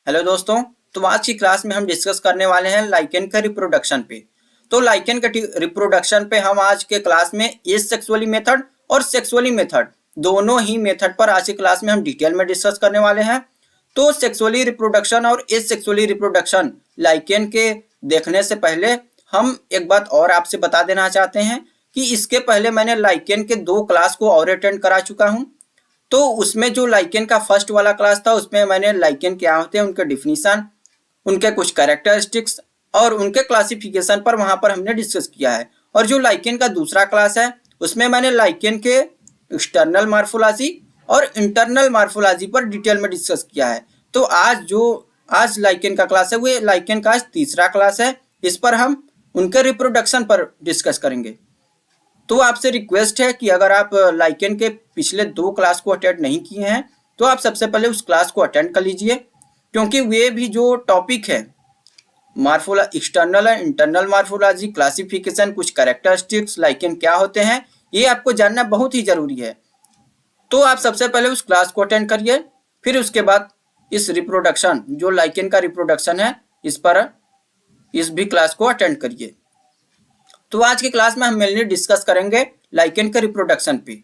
Hello दोस्तों। तो आज की क्लास में हम डिस्कस करने वाले हैं लाइकेन का रिप्रोडक्शन पे। तो लाइकेन का रिप्रोडक्शन पे हम आज के क्लास में एसेक्सुअली मेथड और सेक्सुअली मेथड दोनों ही मेथड पर आज की क्लास में हम डिटेल में डिस्कस करने वाले हैं। तो सेक्सुअली रिप्रोडक्शन और एसेक्सुअली रिप्रोडक्शन लाइकेन के देखने से पहले हम एक बात और आपसे बता देना चाहते हैं कि इसके पहले मैंने लाइकेन के 2 क्लास को और अटेंड करा चुका हूँ। तो उसमें जो लाइकेन का फर्स्ट वाला क्लास था उसमें मैंने लाइकेन क्या होते हैं, उनके डिफिनीशन, उनके कुछ कैरेक्टरिस्टिक्स और उनके क्लासिफिकेशन पर वहां पर हमने डिस्कस किया है। और जो लाइकेन का दूसरा क्लास है उसमें मैंने लाइकेन के एक्सटर्नल मार्फोलॉजी और इंटरनल मार्फोलॉजी पर डिटेल में डिस्कस किया है। तो आज लाइकेन का क्लास है वो लाइकेन का तीसरा क्लास है। इस पर हम उनके रिप्रोडक्शन पर डिस्कस करेंगे। तो आपसे रिक्वेस्ट है कि अगर आप लाइकेन के पिछले 2 क्लास को अटेंड नहीं किए हैं तो आप सबसे पहले उस क्लास को अटेंड कर लीजिए, क्योंकि वे भी जो टॉपिक है external and internal morphology, classification, कुछ कैरेक्टरिस्टिक्स, लाइकेन क्या होते हैं, ये आपको जानना बहुत ही जरूरी है। तो आप सबसे पहले उस क्लास को अटेंड करिए, फिर उसके बाद इस रिप्रोडक्शन जो लाइकेन का रिप्रोडक्शन है इस भी क्लास को अटेंड करिए। तो आज की क्लास में हम मेनली डिस्कस करेंगे लाइकेन के रिप्रोडक्शन पे।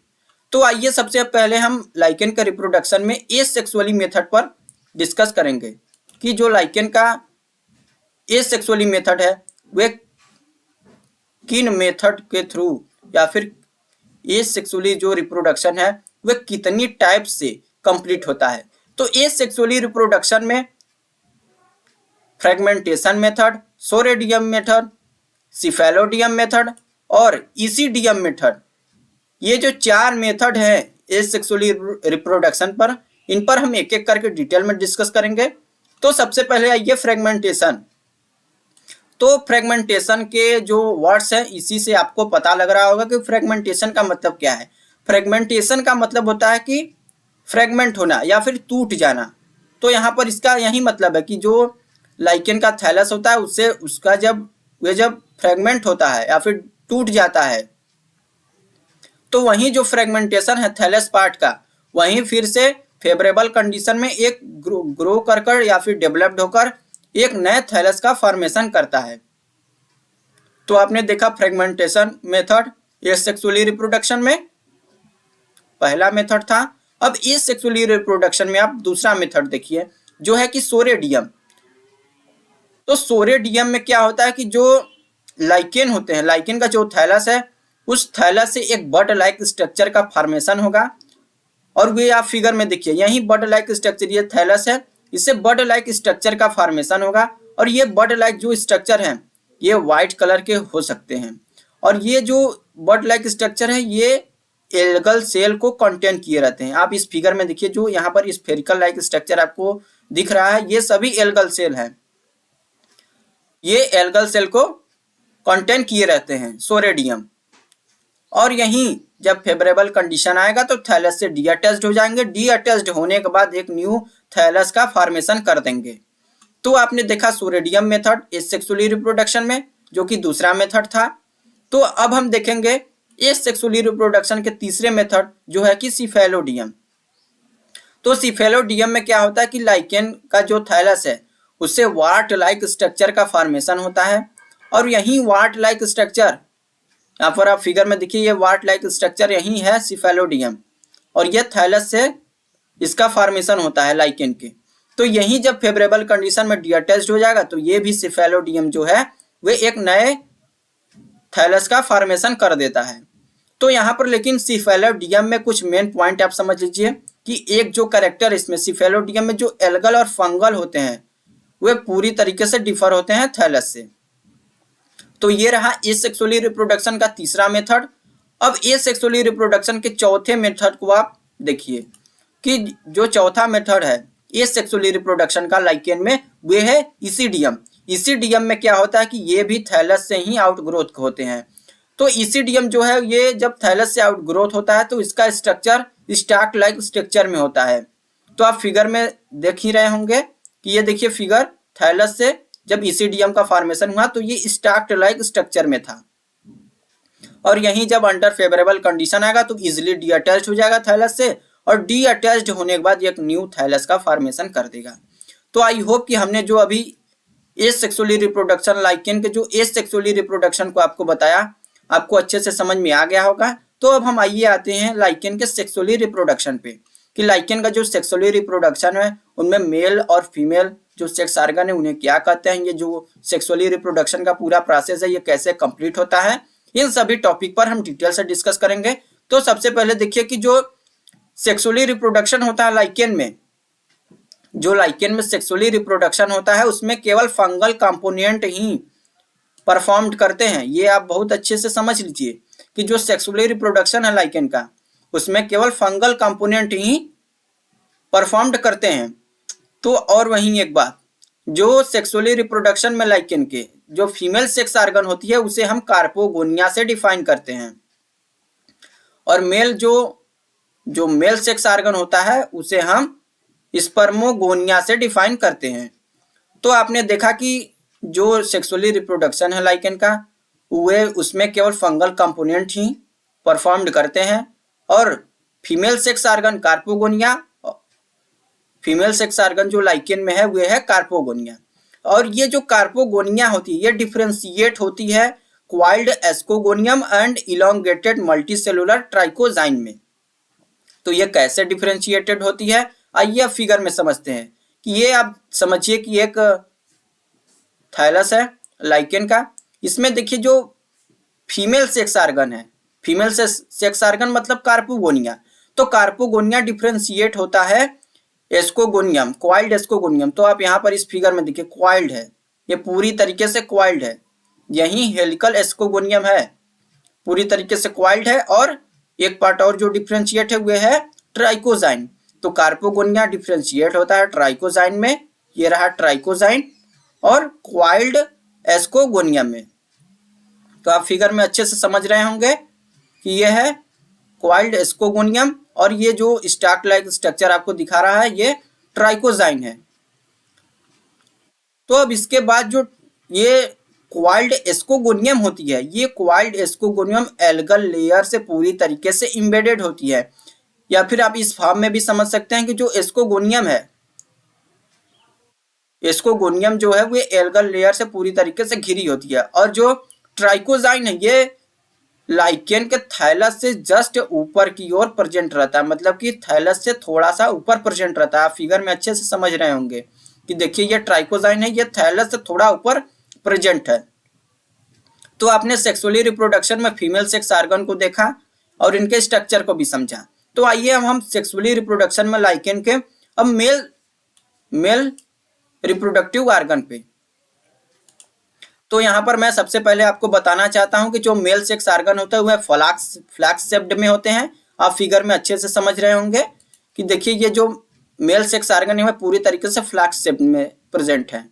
तो आइए सबसे पहले हम लाइकेन के रिप्रोडक्शन में एसेक्सुअली मेथड पर डिस्कस करेंगे कि जो लाइकेन का एसेक्सुअली मेथड है वे किन मेथड के थ्रू या फिर एसेक्सुअली जो रिप्रोडक्शन है वह कितनी टाइप से कंप्लीट होता है। तो एसेक्सुअली रिप्रोडक्शन में फ्रेगमेंटेशन मेथड, सोरेडियम मेथड, सिफेलोडियम मेथड और ईसीडियम मेथड, ये जो 4 मेथड हैं एसेक्सुअली रिप्रोडक्शन पर, इन पर हम एक एक करके डिटेल में डिस्कस करेंगे। तो सबसे पहले आइए फ्रेगमेंटेशन। तो फ्रेगमेंटेशन के जो वर्ड्स हैं इसी से आपको पता लग रहा होगा कि फ्रेगमेंटेशन का मतलब क्या है। फ्रेगमेंटेशन का मतलब होता है कि फ्रेगमेंट होना या फिर टूट जाना। तो यहाँ पर इसका यही मतलब है कि जो लाइकेन का थैलस होता है उससे उसका जब फ्रेगमेंट होता है या फिर टूट जाता है तो वहीं जो फ्रेगमेंटेशन है थैलस पार्ट का, वहीं फिर से फेवरेबल कंडीशन में एक ग्रो कर या फिर डेवलप्ड होकर एक नए थैलस का फॉर्मेशन करता है। तो आपने देखा फ्रेगमेंटेशन मेथड एसेक्सुअली रिप्रोडक्शन में पहला मेथड था। अब एसेक्सुअली रिप्रोडक्शन में आप दूसरा मेथड देखिए जो है कि सोरेडियम। तो सोरेडियम में क्या होता है कि जो लाइकेन होते हैं, लाइकेन का जो थैलस है उस थैलस से एक बड लाइक स्ट्रक्चर का फॉर्मेशन होगा। और वे आप फिगर में देखिए यही बड लाइक स्ट्रक्चर, ये थैलस है, इससे बड लाइक स्ट्रक्चर का फॉर्मेशन होगा। और ये बड लाइक जो स्ट्रक्चर है ये व्हाइट कलर के हो सकते हैं। और ये जो बड लाइक स्ट्रक्चर है ये एल्गल सेल को कंटेन किए रहते हैं। आप इस फिगर में देखिए जो यहाँ पर स्फेरिकल लाइक स्ट्रक्चर आपको दिख रहा है ये सभी एल्गल सेल है, ये एल्गल सेल को कंटेन किए रहते हैं सोरेडियम। और यहीं जब फेवरेबल कंडीशन आएगा तो थैलस से डी अटैच्ड हो जाएंगे, डी अटैच्ड होने के बाद एक न्यू थैलस का फॉर्मेशन कर देंगे। तो आपने देखा सोरेडियम मेथड एसेक्सुअली रिप्रोडक्शन में जो कि दूसरा मेथड था। तो अब हम देखेंगे एसेक्सुअली रिप्रोडक्शन के तीसरे मेथड जो है कि सिफेलोडियम। तो सिफेलोडियम में क्या होता है कि लाइकेन का जो थैलस है उससे वार्ट लाइक स्ट्रक्चर का फॉर्मेशन होता है। और यही वार्ट लाइक स्ट्रक्चर यहाँ पर आप फिगर में देखिए, ये वार्ट लाइक स्ट्रक्चर यही है सिफेलोडियम और ये थैलस से इसका फॉर्मेशन होता है लाइकेन के। तो यही जब फेवरेबल कंडीशन में डीअटैच्ड हो जाएगा तो ये भी सिफेलोडियम जो है वे एक नए थैलस का फॉर्मेशन कर देता है। तो यहाँ पर लेकिन सिफेलोडियम में कुछ मेन पॉइंट आप समझ लीजिए कि एक जो कैरेक्टर इसमें सिफेलोडियम में जो एल्गल और फंगल होते हैं वे पूरी तरीके से डिफर होते हैं थैलस से। तो ये रहा एसेक्सुअली रिप्रोडक्शन का तीसरा मेथड। अब एसेक्सुअली रिप्रोडक्शन के चौथे मेथड को आप देखिए कि जो चौथा मेथड है एसेक्सुअली रिप्रोडक्शन का लाइकेन में वे है ईसीडियम। ईसीडियम में क्या होता है कि ये भी थैलस से ही आउटग्रोथ होते हैं। तो ईसीडियम जो है ये जब थैलस से आउटग्रोथ होता है तो इसका स्ट्रक्चर स्टार्क लाइक स्ट्रक्चर में होता है। तो आप फिगर में देख ही रहे होंगे कि ये देखिए फिगर, थैलस से जब ईसीडियम का फॉर्मेशन हुआ तो ये स्टार्क लाइक स्ट्रक्चर में था। और यहीं जब अंडर फेवरेबल कंडीशन आएगा तो इजिली डी अटैच्ड हो जाएगा थैलस से और डी अटैच्ड होने के बाद एक न्यू थैलस का फॉर्मेशन कर देगा। तो आई होप कि हमने जो अभी एसेक्सुअली रिप्रोडक्शन लाइकेन के जो एसेक्सुअली रिप्रोडक्शन को आपको बताया आपको अच्छे से समझ में आ गया होगा। तो अब हम आइए आते हैं लाइकेन के सेक्सुअली रिप्रोडक्शन पे कि लाइकेन का जो सेक्सुअली रिप्रोडक्शन है उनमें मेल और फीमेल जो सेक्स आर्गन है उन्हें क्या कहते हैं, ये जो सेक्सुअली रिप्रोडक्शन का पूरा प्रोसेस है ये कैसे कंप्लीट होता है, इन सभी टॉपिक पर हम डिटेल से डिस्कस करेंगे। तो सबसे पहले देखिए कि जो सेक्सुअली रिप्रोडक्शन होता है लाइकेन में, जो लाइकेन में सेक्सुअली रिप्रोडक्शन होता है उसमें केवल फंगल कंपोनेंट ही परफॉर्म करते हैं। ये आप बहुत अच्छे से समझ लीजिए कि जो सेक्सुअली रिप्रोडक्शन है लाइकेन का उसमें केवल फंगल कंपोनेंट ही परफॉर्म करते हैं। तो और वहीं एक बात, जो सेक्सुअली रिप्रोडक्शन में लाइकेन के जो फीमेल सेक्स आर्गन होती है उसे हम कार्पोगोनिया से डिफाइन करते हैं और मेल जो मेल सेक्स आर्गन होता है उसे हम स्पर्मोगोनिया से डिफाइन करते हैं। तो आपने देखा कि जो सेक्सुअली रिप्रोडक्शन है लाइकेन का वे उसमें केवल फंगल कंपोनेंट ही परफॉर्म्ड करते हैं और female sex organ carpogonia, female sex organ जो लाइकेन में है वे है कार्पोगोनिया। और ये जो कार्पोगोनिया होती है ये डिफरेंशिएट होती है coiled ascogonium and elongated multicellular trichogyne में। तो ये कैसे डिफरेंशिएटेड होती है आइए अब फिगर में समझते हैं कि ये आप समझिए कि एक थाइलस है लाइकेन का, इसमें देखिए जो फीमेल सेक्स आर्गन है, फीमेल सेक्स आर्गन मतलब कार्पोगोनिया, तो कार्पोगोनिया डिफरेंशिएट होता है एस्कोगोनियम, क्वाइल्ड एस्कोगोनियम। तो आप यहाँ पर इस फिगर में देखिए क्वाइल्ड है, ये पूरी तरीके से क्वाइल्ड है, यही हेलिकल एस्कोगोनियम है, पूरी तरीके से क्वाइल्ड है। और एक पार्ट और जो डिफरेंशिएट है वो है ट्राइकोजाइन। तो कार्पोगोनिया डिफरेंशिएट होता है ट्राइकोजाइन में, ये रहा ट्राइकोजाइन, और क्वाइल्ड एस्कोगोनियम में। तो आप फिगर में अच्छे से समझ रहे होंगे कि यह है क्वाइल्ड एस्कोगोनियम और ये जो स्टाक लाइक स्ट्रक्चर आपको दिखा रहा है ये ट्राइकोजाइन है। तो अब इसके बाद जो ये क्वाइल्ड एस्कोगोनियम होती है, ये क्वाइल्ड एस्कोगोनियम एल्गल लेयर से पूरी तरीके से इम्बेडेड होती है, या फिर आप इस फॉर्म में भी समझ सकते हैं कि जो एस्कोगोनियम है, एस्कोगोनियम जो है वो एल्गल लेयर से पूरी तरीके से घिरी होती है। और जो ट्राइकोजाइन है ये लाइकेन के थाइलस से जस्ट ऊपर की ओर प्रेजेंट रहता है, मतलब कि थाइलस से थोड़ा सा ऊपर प्रेजेंट रहता है। आप फिगर में अच्छे से समझ रहे होंगे कि देखिए ये ट्राइकोजाइन है, ये थाइलस से थोड़ा ऊपर प्रेजेंट है। तो आपने सेक्सुअली रिप्रोडक्शन में फीमेल सेक्स आर्गन को देखा और इनके स्ट्रक्चर को भी समझा। तो आइए अब हम सेक्सुअली रिप्रोडक्शन में लाइकेन के अब मेल रिप्रोडक्टिव आर्गन पे। तो यहाँ पर मैं सबसे पहले आपको बताना चाहता हूँ कि जो मेल सेक्स आर्गन होता है वह फ्लैक्स शेप्ड में होते हैं। आप फिगर में अच्छे से समझ रहे होंगे कि देखिए ये जो मेल सेक्स आर्गन है वह पूरी तरीके से फ्लैक्स शेप में प्रेजेंट है।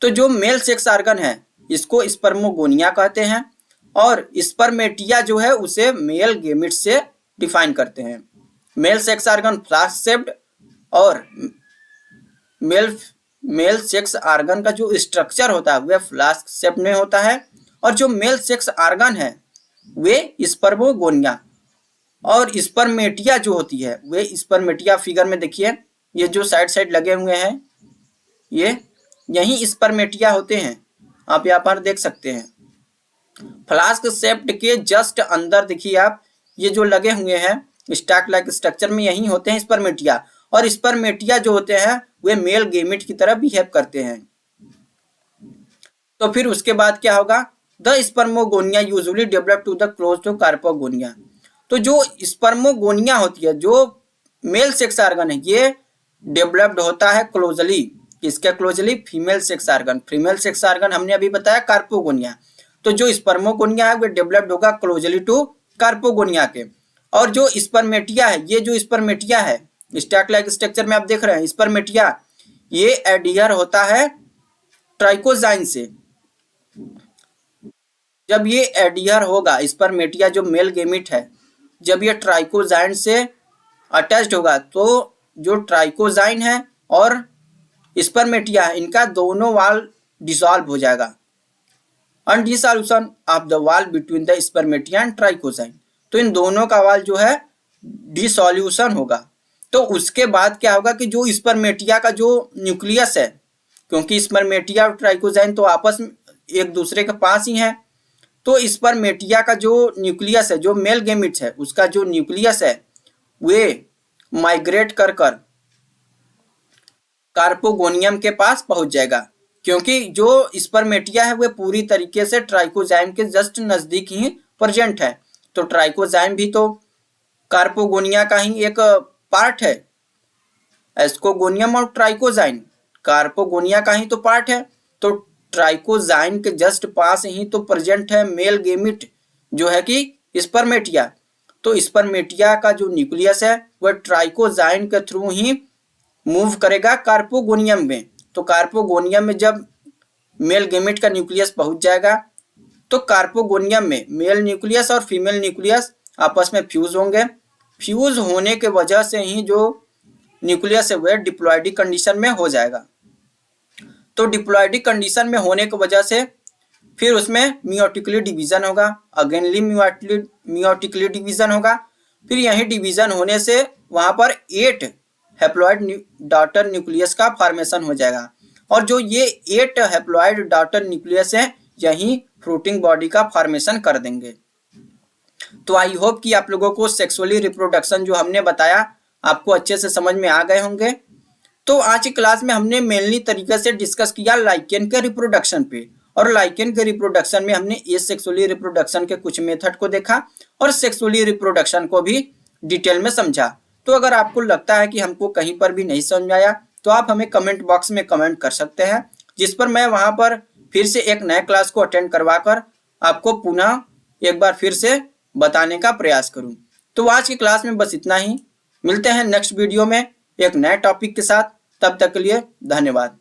तो जो मेल सेक्स आर्गन है इसको स्पर्मोगोनिया कहते हैं और स्पर्मेटिया जो है उसे मेल गेमिट से डिफाइन करते हैं। Male sex organ flask shaped और मेल सेक्स आर्गन का जो स्ट्रक्चर होता है वह फ्लास्क शेप में होता है और जो मेल सेक्स आर्गन है वे स्पर्मोगोनिया और स्पर्मेटिया जो होती है वे स्पर्मेटिया फिगर में देखिए ये जो साइड लगे हुए हैं ये यही स्पर्मेटिया होते हैं, आप यहाँ पर देख सकते हैं। फ्लास्क शेप्ड के जस्ट अंदर देखिए आप ये जो लगे हुए हैं स्टाक लाइक स्ट्रक्चर में यही होते हैं स्पर्मेटिया, और स्पर्मेटिया जो होते हैं वे मेल गेमिट की तरह बिहेव करते हैं। तो फिर उसके बाद क्या होगा, the spermogonia usually develop to the close to carpogonia. तो जो स्पर्मोगोनिया होती है जो मेल सेक्स आर्गन है ये डेवलप्ड होता है क्लोजली, किसके closely, female sex organ. Female sex organ हमने अभी बताया कार्पोगोनिया, तो जो स्पर्मोगोनिया है वो डेवलप्ड होगा क्लोजली टू कार्पोगोनिया के। और जो स्पर्मेटिया है, ये जो स्पर्मेटिया है स्टैक लाइक स्ट्रक्चर में आप देख रहे हैं स्पर्मेटिया, ये एडियर होता है ट्राइकोजाइन से। जब ये एडियर होगा स्पर्मेटिया जो मेल गेमिट है, जब ये ट्राइकोजाइन से अटैच्ड होगा तो जो ट्राइकोजाइन है और स्पर्मेटिया है इनका दोनों वाल डिसॉल्व हो जाएगा, अनडिसॉल्यूशन ऑफ द वाल बिटवीन द स्पर्मेटिया एंड ट्राइकोजाइन। तो इन दोनों का वाल जो है डिसॉल्यूशन होगा। तो उसके बाद क्या होगा कि जो स्पर्मेटिया का जो न्यूक्लियस है, क्योंकि स्पर्मेटिया और ट्राइकोजाइन तो आपस में एक दूसरे के पास ही हैं, तो स्पर्मेटिया का जो न्यूक्लियस है, जो मेल गेमिट्स है, उसका जो न्यूक्लियस है वे माइग्रेट कर कर कार्पोगोनियम के पास पहुंच जाएगा, क्योंकि जो स्पर्मेटिया है वह पूरी तरीके से ट्राइकोजाइम के जस्ट नजदीक ही प्रेजेंट है। तो ट्राइकोजाइम भी तो कार्पोगोनिया का ही एक पार्ट है। एस्कोगोनियम और ट्राइकोजाइन कार्पोगोनिया का ही तो पार्ट है। तो ट्राइकोजाइन के जस्ट पास ही तो प्रेजेंट है मेल गेमिट जो है कि स्पर्मेटिया। तो स्पर्मेटिया का जो न्यूक्लियस है वह ट्राइकोजाइन के थ्रू ही मूव करेगा कार्पोगोनियम में। तो कार्पोगोनियम में जब मेल गेमिट का न्यूक्लियस पहुंच जाएगा तो कार्पोगोनियम में मेल न्यूक्लियस और फीमेल न्यूक्लियस आपस में फ्यूज होंगे। फ्यूज होने के वजह से ही जो न्यूक्लियस है वह डिप्लॉयडिक कंडीशन में हो जाएगा। तो डिप्लॉयडिक कंडीशन में होने की वजह से फिर उसमें मियोटिकली डिवीजन होगा, अगेनली मियोटिकली डिवीजन होगा। फिर यही डिवीजन होने से वहां पर 8 हैप्लॉइड डॉटर न्यूक्लियस का फॉर्मेशन हो जाएगा। और जो ये 8 हैप्लॉइड डॉटर न्यूक्लियस है यही फ्रूटिंग बॉडी का फॉर्मेशन कर देंगे। तो आई होप कि आप लोगों को सेक्सुअली रिप्रोडक्शन जो हमने बताया आपको अच्छे से समझ में आ गए होंगे। तो आज की क्लास में हमने मेनली तरीके से डिस्कस किया लाइकेन के रिप्रोडक्शन पे, और लाइकेन के रिप्रोडक्शन में हमने एसेक्सुअली रिप्रोडक्शन के कुछ मेथड को देखा और सेक्सुअली रिप्रोडक्शन को भी डिटेल में समझा। तो अगर आपको लगता है कि हमको कहीं पर भी नहीं समझ आया तो आप हमें कमेंट बॉक्स में कमेंट कर सकते हैं, जिस पर मैं वहां पर फिर से एक नए क्लास को अटेंड करवाकर आपको पुनः एक बार फिर से बताने का प्रयास करूं। तो आज की क्लास में बस इतना ही। मिलते हैं नेक्स्ट वीडियो में एक नए टॉपिक के साथ। तब तक के लिए धन्यवाद।